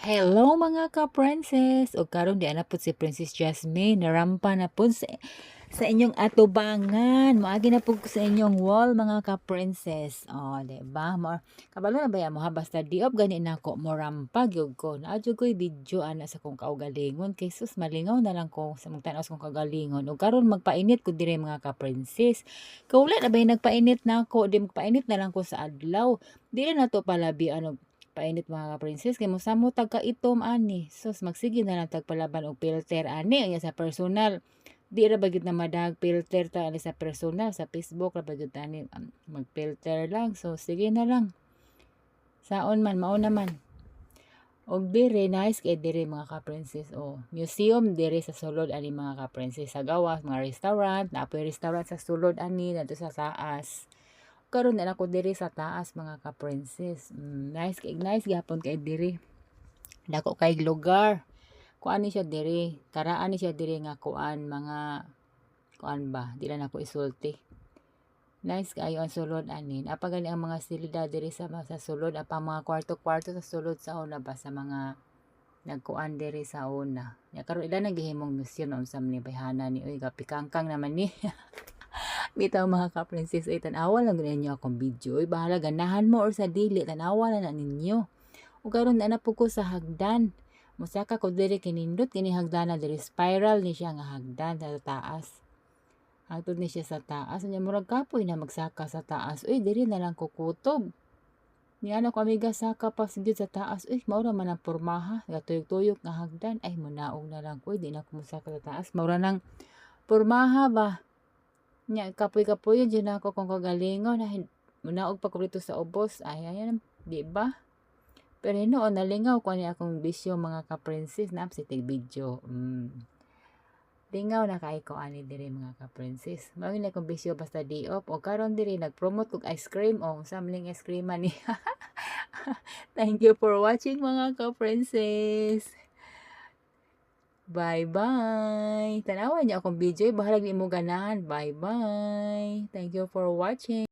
Hello mga ka-princess! O karon di na po si Princess Jasmine, narampa na po sa inyong atubangan. Maagi na po sa inyong wall mga ka-princess. O, diba? Kabalo na ba yan mo ha? Basta diop gani na ko, mo rampa gyud ko. Naadyo ko'y video ana sa kong kaugalingon. Kay sus, malingaw na lang ko sa magtanaw sa kong kaugalingon. O karon magpainit ko dire mga ka-princess. Kaulat na ba yung nagpainit na ako? Di magpainit na lang ko sa adlaw. Di na to palabi ano painit mga ka-princess kay mo samo tagka itom ani sus magsige na lang tagpalaban og filter ani anya sa personal di ra bagid na madag filter ta ani sa personal sa Facebook ra bagid ani mag-filter lang so sige na lang saon man mao naman og dire nice kay dire mga ka-princess museum dire sa sulod ani mga ka-princess sa gawas mga restaurant napoy restaurant sa sulod ani dito sa taas karon na ako diri sa taas mga ka-princess. Nice gyapon kay diri. Dako kay lugar. Kuan ni siya diri. Karaan ni siya diri nga kuan mga kuan ba? Di na ako isulti. Nice kayo ang sulod ani. Napagani ang mga silida diri sa sulod apa mga kwarto-kwarto sa sulod sa una ba sa mga nagkuan diri sa una. Ya karon ila naghihimong museum unsa man ni bayhana ni uy gapikangkang naman ni. Bitaw mga ka-princess, ay tanawa lang ninyo akong video. Ay bahala, ganahan mo or sa dili, tanawa na ninyo. O karon na po ko sa hagdan. Musaka ko diri kinindot, kini hagdan na diri spiral ni siya nga hagdan sa taas. Hagtod ni siya sa taas. Anya murag kapoy na magsaka sa taas. Uy, diri na lang kukutob. Ni ano ko amiga saka pa sigid sa taas. Uy, maura man ang pormaha. Gatuyok-tuyok nga hagdan. Ay, munaog na lang ko. Di na ko musaka sa taas. Maura nang pormaha ba? Nya kapoy-kapoy yun ako kung kagalingon na munaog pa ko dito sa ubos ay ayan di ba pero noon nalingaw ko niya akong bisyo mga ka-princess na si tig video lingaw na kay ko ani diri mga ka-princess mao na akong bisyo basta di op o karon diri nag-promote kog ice cream o samling ice cream ni thank you for watching mga ka-princess. Bye-bye. Tanawan niyo akong video. Bahalag ni mo ganahan. Bye-bye. Thank you for watching.